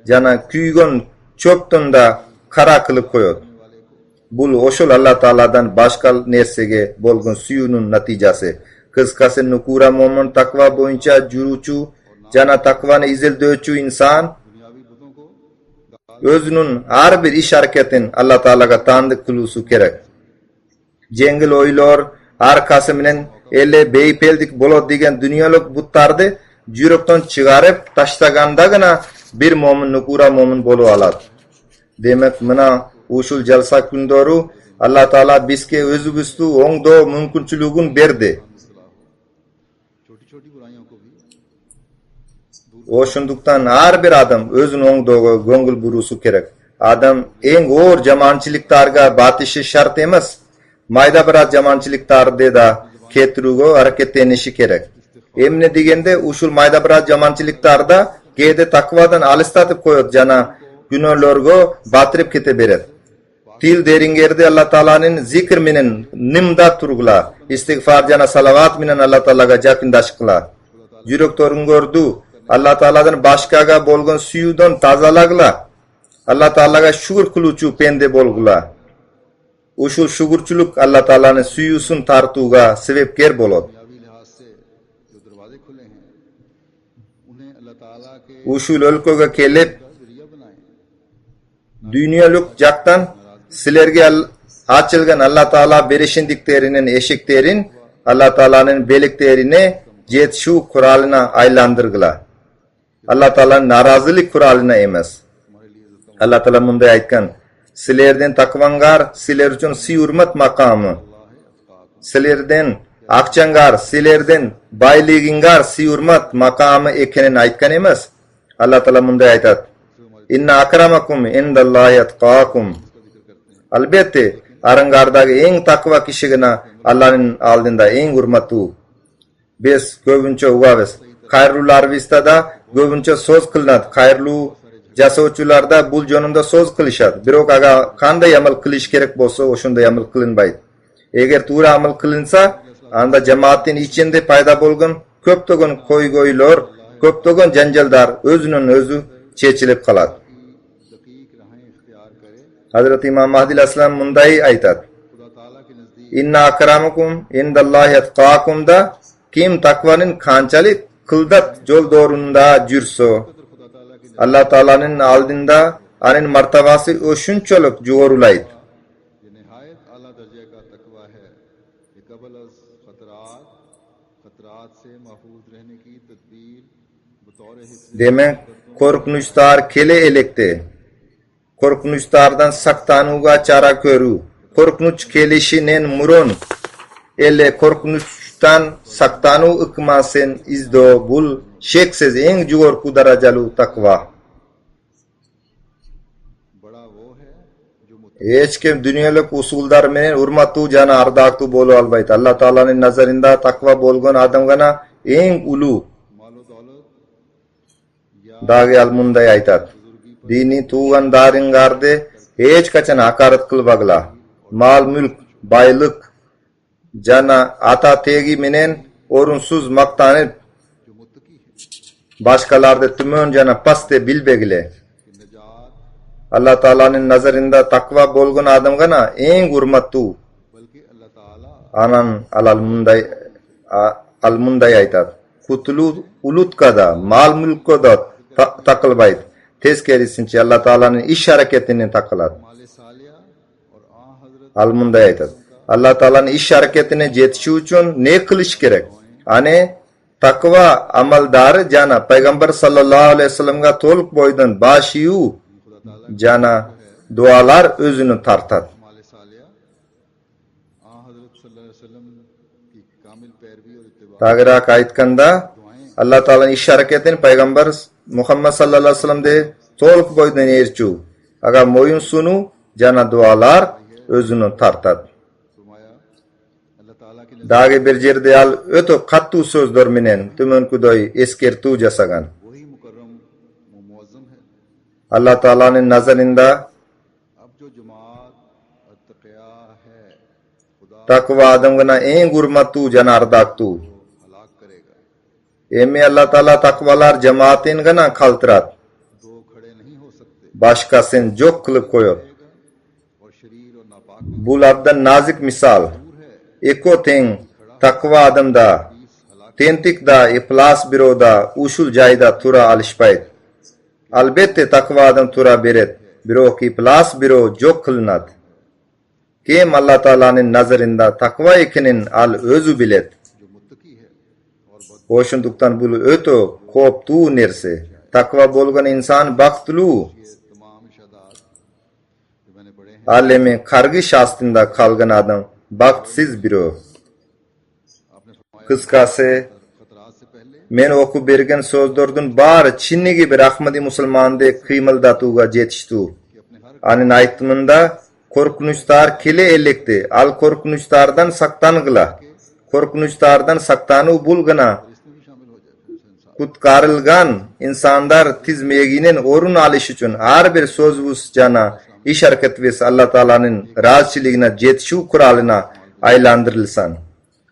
jana kuygun çöptün da kara kılıp koyot. Bul oşul Allah Ta'aladan başka nersege bolgun suyunun natijası. Kıskası nukura momen takva boyunca jurucu jana takvanı izil döçü insan दुनियावी बुतों को özünün her bir iş hareketin Allah Ta'alaga tanıdık kılısı gerek. Jengil oylor arkası menen elle beypeldik bolot degen dünyalık buttardı jürökten çıgarıp taştaganda gana bir momin nukura momin bolu alat. Demek mına usul jalsa kundoru Allah Ta'ala bizke özübüstü oңдоо mümkünçülüğün berdi. छोटी छोटी बुराइयों को भी Oşunduktan her bir adam özün oңдоого көңүл burusu gerek. Adam eng oor jamançılıktarga batışı şart emas. Mayda birat jamançılıktardı da ketirүүгө hareketlenishi gerek. Emne degende uşul mayda birat jamançılıktarda kede takvadan alıstatıp koyot jana günölörgө batırıp kete beret. Til deringerde Allah Ta'ala'nın zikr menen nimda turgula, istighfar jana salavat menen Allah Ta'alaga jakındaş kıla. Yürektorun gördü, Allah Ta'ala'dan başkaga bolgun suyudan tazalagla. Allah Ta'alaga şükür kılıçu pende bolgula. Uşul şükürçülük Allah Ta'ala'nın suyusun tartuga sebepker bolot. दुनियावी लिहाज से जो दरवाजे खुले हैं उन्हें अल्लाह ताला के Uşul ölköge kelip जरिया बनाएं। dünyaluk jaktan silerge açılgan Allah Ta'ala berişindiklerinin eşiklerin Allah Ta'ala'nın beliklerini jetşu kuralına aylandırgıla. Allah Ta'ala'nın narazılık kuralına emas. Allah Ta'ala munday aytgan silerden takvangar siler üçün siyurmat makamı. Silerden akçangar silerden bayligingar siyurmat makamı ekenen aytgan emas. Allah Ta'ala munday aytat. İnna akramakum indallahi atqakum. Albatta arangardagi eng takva kişigina Allah'ın aldında eng hurmatli. Biz köpünçe ugabız. Hayrlular vistada köpünçe söz kılınat. Hayrlu jasovchularda bul jonunda söz kılışat. Birok aga kanday amal kılış gerek bolsa oşunday amal kılınbaydı. Eğer tuğra amal kılınsa anda cemaatin içinde payda bolgun köptögün koygoylor, köptögün janjaldar özünün özü çeçilip kalat. दकीक राहें इख्तियार करे। Hazreti İmam Mahdi Aslam munday aytat. खुदा ताला के नजदीक İnna akramakum indallahi atqakum da kim takvanın kançalık kıldat yol doğrunda jürso. खुदा ताला की Allah Ta'ala'nın aldında anın martabası o şunçoluk jugorulaydı. ये नहायत आला दर्जे का तकवा है कि कबल अज खतरात से महफूज रहने की तदबीर बतौर हिस्से Demek korkunçlar kele elekte. Korkunçlardan saktanuga çara körü. Korkunç kelişinin murun. Elle korkunçtan saktanu ıkmasen izdo bul şeksiz en jugorku darajalu takva. बड़ा वो है जो Hiç kim dünyalık usuldar menen hurmatu jana ardaktu bolu albayt. Allah Ta'ala'nın nazarında takva bolgon adam gana en ulu. मालो दौलत Dagi almunday aytat. Dini tuğan daringarde hiç kaçan hakaret kılbagla. Mal mülk, baylık, jana ata tegi menen orunsuz maktanıp जो Muttaqi Başkalarda tümön jana paste bilbegile. कि निजात Allah Taala'nın nazarında takva bolgun adam gana en hurmatlı. बल्कि अल्लाह ताला Anan al munday aytat. Kutulu ulutkada, mal mülkoda takılbayt. Tezkerisince Allah Taala'nın iş hareketini takılat. माले सालिया और आ हजरत Al munday aytat. Allah Taala'nın iş hareketine yetişi üçün ne kılış gerek? Ane takva amaldarı jana Peygamber sallallahu aleyhi ve sellem'ga toluk boydan başiyu jana dualar özünü tartat. माले सालिया आ हजरत सल्लल्लाहु अलैहि वसल्लम की कामिल पैरवी और इत्तिबा Tagrak aytkanda Allah Taala'nın iş hareketini Peygamber Muhammed sallallahu aleyhi ve sellem de toluk boydan erçu. Aga moyun sunu jana dualar özünü tartat. फरमाया अल्लाह ताला की Dagi bir jerde al ötö kattu sözdör menen tümön kudoy eskertu jasagan. वही मुकर्रम व मुअज्जम है। Allah Taala'nın nazarında अब जो जमात अत्तक़िया है खुदा takva adamgana en hurmatlu jana ardaktu. हलाक करेगा। Emi Allah Taala takvalar cemaatin gana kaltırat. दो खड़े नहीं हो सकते Başkasın jok kılıp koyot. और शरीर और नापाक Bu labdan nazik misal. Eko ten takva adamda, tentik da, iflas biroda, usul jayda tura alışpayt. Albette takva adam tura beret. Biro ki iflas biro jok kılınat. Kem Allah Taala'nın nazarında takva ekinin al özü bilet. जो मुत्तकी है और बद Oşunduktan bulu öto koptu nerse. Takva bolgan insan baktulu. ये तमाम इशादात जो मैंने पढ़े हैं Alemi kargı şastında kalgan adam baktsiz biro. आपने फरमाया Kıskası खतरात से पहले men oku bergen sözdördün bar Çinni gibi Ahmadi musulmanda kıyıldatuga jetiştu. कि अपने हर Anin aytımında korkunçlar kile elekti. Al korkunçlardan saktanıgla. Korkunçlardan saktanı bulgana. इसमें भी शामिल हो जाए फिर से इंसान Kutkarılgan insanlar tiz meginin orun alış için her bir söz vus jana iş hareket ves Allah Taala'nın razçılığına jetişu kuralına aylandırılsan.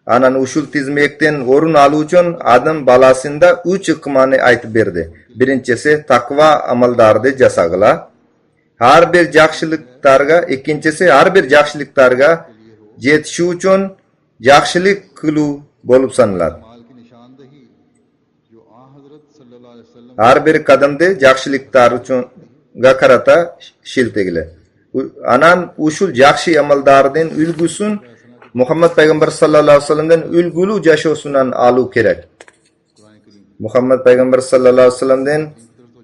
Anan usul tizmekten orun alu için adam balasında üç hükmanı aytıp berdi. Birincisi takva amaldardı jasagla. Her bir jakşılıklarga, ikincisi her bir jakşılıklarga jetişu için jakşılık kılu bolup sanılar. माल की निशानदही जो आ हजरत सल्लल्लाहु अलैहि वसल्लम Her bir kadamda jakşılıklar için gakarata şiltegile. Anan usul jakşı amaldardın ülgüsün Muhammed Peygamber sallallahu aleyhi ve sellem'den ülgülü yaşosunan alu kerek. Quran करीम Muhammed Peygamber sallallahu aleyhi ve sellem'den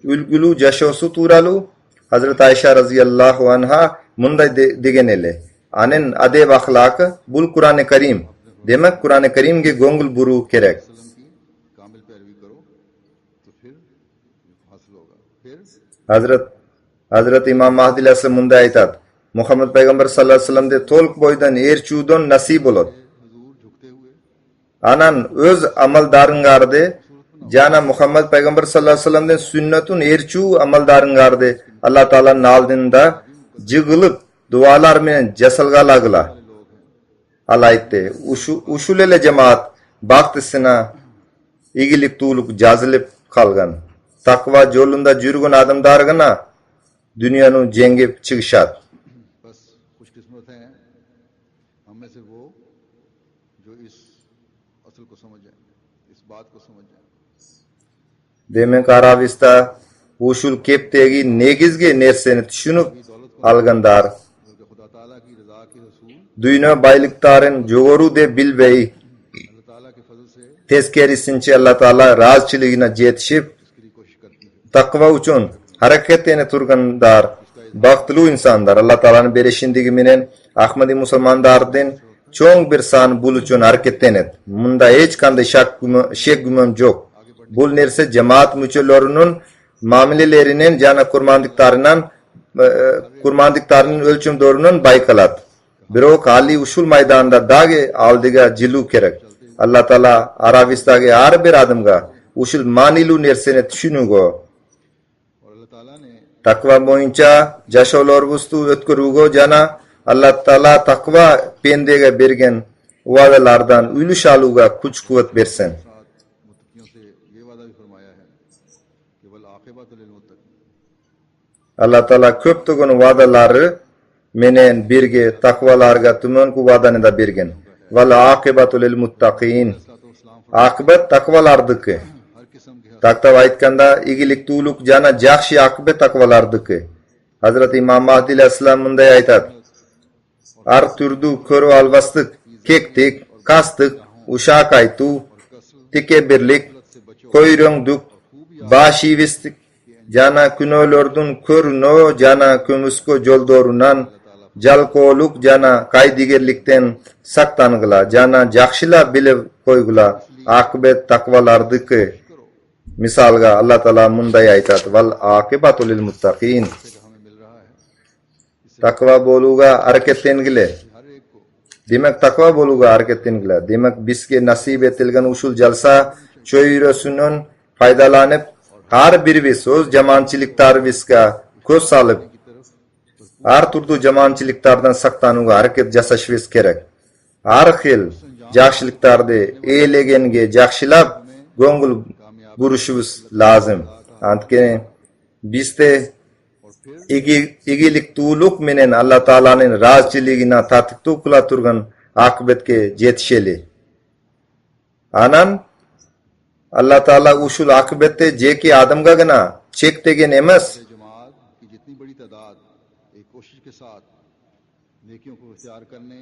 ülgülü yaşosu turalu Hazreti Ayşe radıyallahu anha munday degenele. Anen adeb ahlakı bul Kur'an-ı Kerim. Demek Kur'an-ı Kerim'ge gongul buru kerek. वसल्लम की कामिल पैरवी करो तो फिर हासिल होगा। फिर Hazreti İmam Mahdi aleyhisselam munday aytat. Muhammed Peygamber sallallahu aleyhi ve sellem de tolk boydan erçudon nasip olot. हुजूर झुकते हुए Anan öz amaldarıngardı. Jana Muhammed Peygamber sallallahu aleyhi ve sellem'den sünnetun erçu amaldarıngardı. Allah Taala'nın aldığında jıgılıp dualar menen jasalgalagla. Allah aytti. Uşulele cemaat baktısına igilik tuğluk jazılıp kalgan. Takva yolunda jürgün adamlar gana dünyanın jengip çıkışat. बस खुशकिस्मत हैं हम में से वो जो इस असल को समझ जाए, इस बात को समझ जाए। Demek Arabista usul keptegi negizge nerseni düşünüp algandar. बल्कि खुदा ताला की रजा के रसूल Dünya baylıktarın jogoru de bilbeyi अल्लाह ताला के फजल से tezkerisince Allah Taala razçılığına yetişip इसके लिए कोशिश करती है। takva üçün hareketine turgandar baktulu insanlar Allah Taala'nın berişindigi menen Ahmadi musulmandardan çoğun bir san bul üçün hareketlenet. Munda hiç kanday şek gümüm yok. Bul nerse cemaat müçellerinin mamilelerinin jana kurmandıklarının ölçüm doğrunun baykalat. Biro kali usul maydanında dage aldiga jilu kerek. Allah Taala Arabistan'ge her bir adamga usul manilu nersene düşünügo. और अल्लाह ताला ने Takva boyunca jasholor bustu ötkürügo jana Allah Taala takva pendege bergen vadalardan ülüş aluga kuch kuvvet bersen. मुत्तकियों से ये वादा भी फरमाया फरमाया है कि वल आक़िबतु लिल मुत्तक़ीन। Allah Taala köptügün vadaları menen birge takvalarga tümenku vadanı da bergen. Vel aqibatu lil muttaqin. Akıbet takvalardıkı. हर किस्म के Takta aytkanda igilik tuğluk jana jakşy akıbet takvalardıkı. Hazrat İmam Mahdi aleyhisselam munday aytat. Ar türdü körü alvastık, kektik, kastık, uşak aytu, tikebirlik, koyröngdük, başivistik, jana künölördün körünö, jana kömüskö joldorunan, jalkoluk jana kaydigerlikten saktangıla, jana jakşyla bilip koygula, akıbet takvalardıkı. Misalga Allah Taala munday aytat. Val aqibatu lil muttaqin. हमें मिल रहा है। Takva boluga hareketlengile. हर एक को Demek takva boluga hareketlengile. Demek bizge nasip etilgen usul jalsa çöyrösünün faydalanıp har birimiz öz jamançılıktarыбызга köz salıp har turdu jamançılıktardan saktanuga hareket jasaşыбыз kerek. Har xil jakşılıktardy eýlegenge jakşylap göňgül buruşubuz lazım. Antkeni bizde igilik tuğluk menen Allah Taalanyň razçyligine tatyktуу kula turgan akıbetke jetişeli. Anan Allah Taala uşul akıbette jeki adamga gana çektegen emas, जमात की जितनी बड़ी तादाद एक कोशिश के साथ नेकियों को इख्तियार करने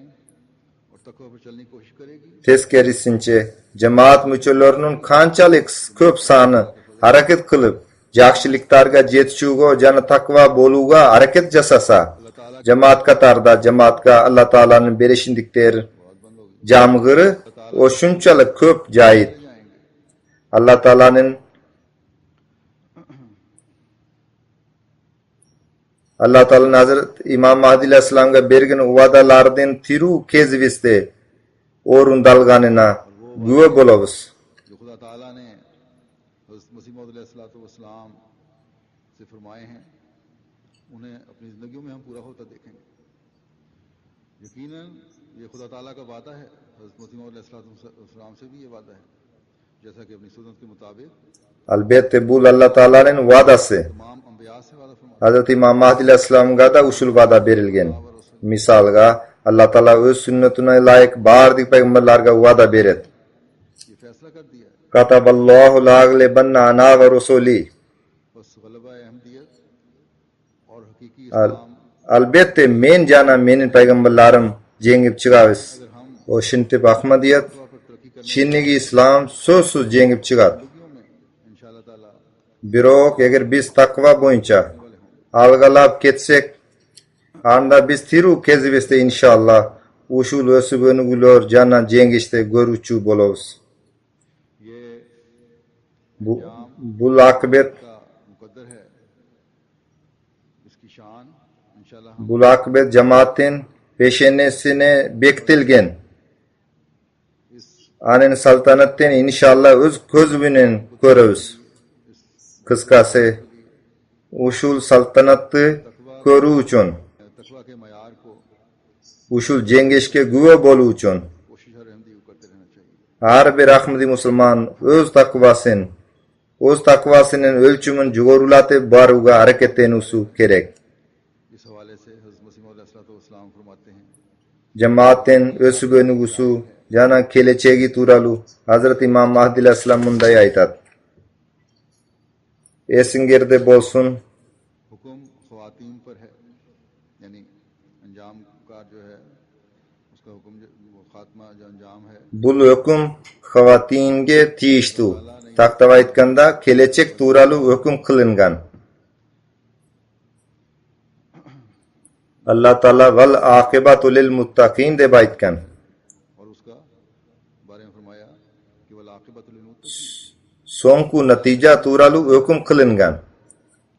और तकवा पर चलने की कोशिश करेगी, teskerisinçe cemaat müçellerinin kançalık köp sany hareket kılıp jakşyliklarga jetişүүgө jana takva boluga hareket jasasa, cemaat katarda cemaatga Allah Taalanyň berişindikleri jamgyry o şunçalyk köp jaýyt. Allah Taalanyň Hazrat İmam Mahdi aleyhisselamga bergen wadalardan tiru kezibiste orundalganyna güwe bolabız. जो खुदा ताला ने हज़रत मसीह मौऊद अलैहिस्सलाम से फरमाए हैं, उन्हें अपनी ज़िंदगियों में हम पूरा होता देखेंगे। यकीनन ये खुदा ताला का वादा है, हज़रत मसीह मौऊद अलैहिस्सलाम से भी ये वादा है, जैसा कि अपनी सुन्नत के मुताबिक Albatta bu Allah Taalanyň wadasy. तमाम अंबिया से वादा फरमाया। Hazrat İmam Mahdi aleyhisselamga da usul vada berilgen. Misalga Allah Taala öz sünnetine layık bardyk peygambirlerge vada beret. ये फैसला कर दिया है, Kataballahu la aghlibanna ana wa rusuli. बस गलबा अहमदियत और हकीकी Al- इस्लाम Albatta men jana menin peygambirlerim jengip çygabys. O şintip Ahmadiyet, पर तरक्की करने Çinnigi İslam sözsüz jengip çıgat. में इंशाअल्लाह ताला Birok eger biz takva boyunca algalap ketsek, anda biz tiru kezibeste inşallah uşul ösüp önügülör jana jengişte görüçü bolabız. ये Bu akıbet का मुकद्दर है, इसकी शान इंशाअल्लाह हम bu akıbet cemaatin peşenesine bektilgen. Anen saltanatten inşallah öz közübünen görübüz. Kıskası uşul saltanatty körü üçin, तकवा के मयार को uşul jengeşke güwe bolu üçin कोशिश हर अहमदी को करते रहना चाहिए। har bir Ahmadi musulman öz takvasynyň ölçümün jogorulatyp baruga hareketlenýüsü kerek. इस हवाले से हज़रत मसीह मौऊद अलैहिस्सलाम फरमाते हैं, Cemaatin ösübönügüsü jana kelечеги turalu Hazrat İmam Mahdi aleyhisselam munday aytat. Esingerde bolsun हुक्म ख्वातीन पर है, यानी अंजाम कार जो है उसका हुक्म वो खात्मा जो अंजाम है, bul höküm xawatinge tiýişdi. Taktaba aytkanda kelечек turalu höküm kılıngan. Allah Taala vel aqibatu lil muttaqin deb aytgan. और उसका बारे में फरमाया कि वल आक़िबतु लिल मुत्तक़ीन, Soňky natija turalu höküm kılıngan.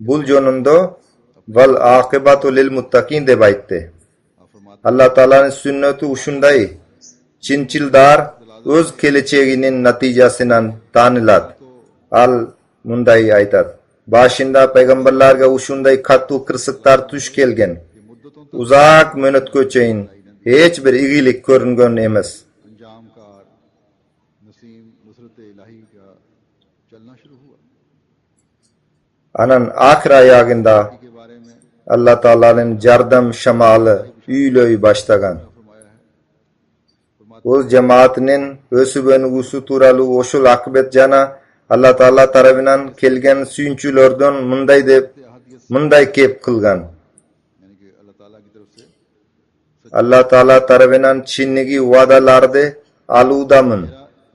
Bul jonunda vel aqibatu lil muttaqin deb aytdy. आप फरमाते Allah Taalanyň sünneti uşunday çinçildar öz kelечегiniň natijasynyň tanylat. Al munday aytat. Başynda peýgamberlerge uşunday kattu kırsıklar tuş kelgen. Uzak mönetke çeýin hiç bir igilik görüngen emas. अंजाम कार नसीम नुसरत इलाही का चलना शुरू हुआ। Anan ahir ayagında के बारे में Allah Teala'nın jardam şamalı üylöy başlagan. Öz cemaatinin ösübönügüsü turalı oşul akıbet jana Allah Teala tarafından kelgen suyunçulardan mınday kep kılgan. यानी कि अल्लाह ताला की तरफ से Allah Teala tarafından çinnigi vadalarda aludamın.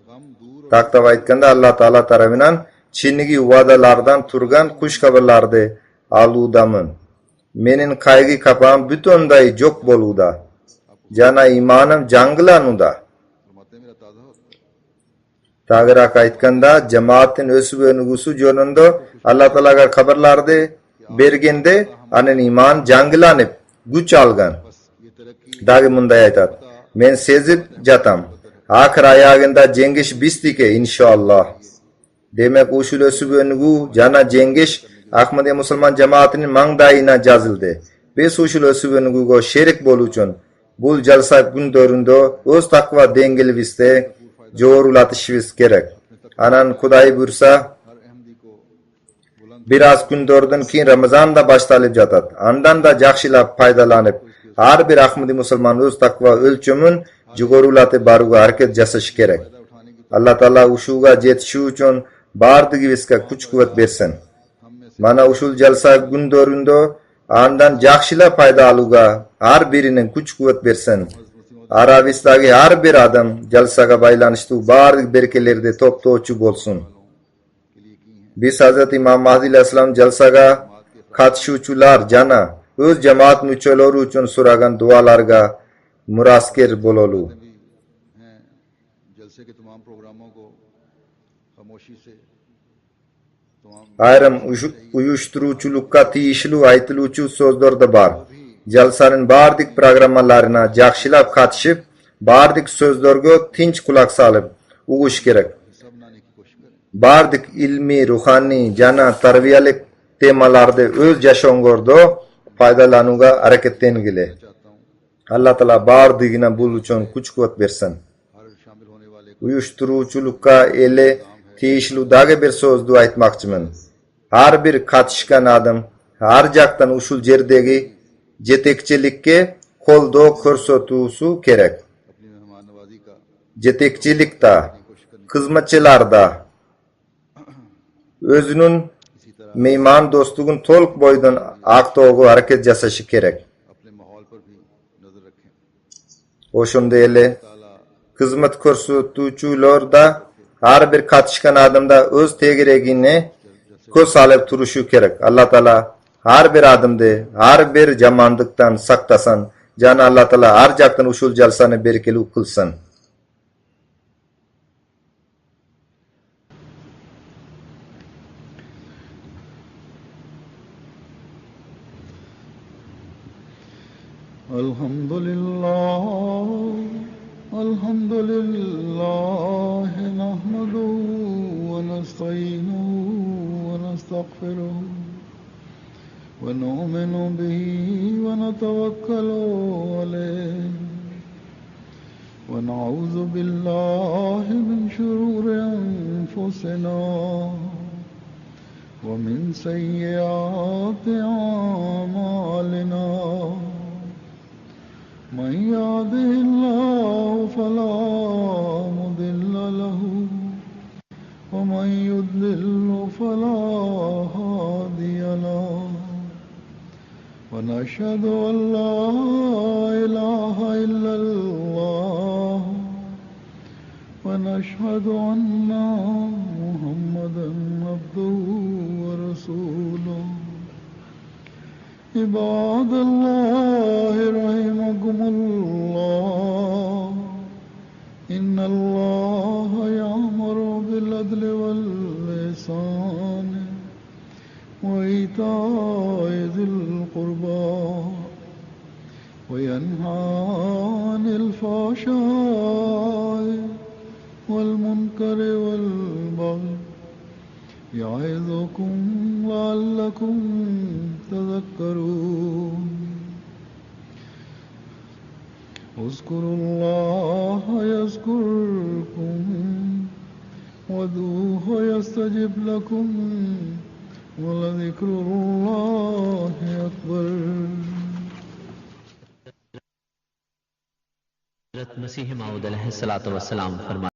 गम दूर Taktava aytkanda Allah Teala tarafından çinnigi vadalardan turgan kuşkabarlarda aludamın. Menin kaygı kapağım bütünday jok boluda. Jana imanım janglanuda. फरमाते हैं मेरा ताज़ा होता है Tagırak aytkanda cemaatin ösübönügüsü jönündө Allah Teala'ga haberlarda bergende anen iman janglanıp güç algan. बस ये तरक्की Dagi munday aytat. Men sezip jatam. Ahir ayagında jengiş bistike inşallah. Demek usul ösübönügü jana jengiş Ahmadiya Musulman cemaatinin mangdayına jazıldı. Bes usul ösübönügüge şerik bolu üçün bul jalsa gündöründө öz takva dengeli jorulatışыбыз керек. Anan Kuday buyursa हर अहमदी को बुलंद biraz gündördün keyin Ramazan da başlalıp jatat. Andan da jakşılap faydalanıp har bir Ahmadi Musulman öz takva ölçümün jogorulaty baruga hareket jasaşı gerek. फायदा उठाने की Allah Taala uşuga jetişi üçün bardygibizge kuch-kuvvet bersin. हम में से Mana uşul jalsa gündöründö andan jakşıla fayda aluga har birinin kuch-kuvvet bersin. Arabistagi har bir adam jalsaga baylanıştуу bardyk berkelerde toptoçu bolsun. Biz Hazrat İmam Mahdi aleyhissalam jalsaga katışucular jana öz cemaat müçelori üçün suragan dualarga murasker bololu. भी हैं जलसे के तमाम प्रोग्रामों को खामोशी से तमाम Ayrım uyuşturuculukka tiyişli aytılıuçu sözler de bar. Jalsanın bardyk programmalarına jakşylap katışıp bardyk sözlerge tinç kulak salıp uguş gerek. सब बनाने की कोशिश करें Bardyk ilmi, ruhani, jana tarbiyalik temalarda öz jaşongordo faydalanuga hareketlengili. चाहता हूँ Allah Taala bardygina bul üçün kuch-kuvvet bersin. हर शामिल होने वाले को Uyuşturuculukka ele tiyişli dage bir sözdu aytmakçımın. Har bir katışkan adam har jaktan uşul jerdegi jetekçilikke koldo körsotusu kerek. अपनी मेहमान नवाजी का Jetekçilikta, kızmatçılarda özünün इसी तरह meyman dostluğun tolk boydan aktoğu hareket jasaşı kerek. अपने माहौल पर भी नजर रखें Oşunda ele ताला kızmat körsotucular da har bir katışkan adamda öz tegiregini köz salıp turuşu kerek. Allah Taala har bir adamdı, har bir jamandıktan saktasan, jana Allah Taala har jaktan uşul jalsany berkeli kılsın. الحمد لله نحمده ونستعينه ونستغفره ونؤمن به ونتوكل عليه ونعوذ بالله من شرور أنفسنا ومن سيئات أعمالنا من يهده الله فلا مضل له ومن يضلل فلا هادي له ونشهد أن لا إله إلا الله ونشهد أن محمدا عبده ورسوله عباد الله رحمكم الله إن الله يأمر بالعدل والإحسان وإيتاء ذي القربى وينهى عن الفحشاء والمنكر والبغي يعظكم لعلكم تذكرون اذكروا الله يذكركم وادعوه يستجب لكم ولذكر الله أكبر. हज़रत मसीह मऊद अलैहिस्सलातु वस्सलाम फरमाते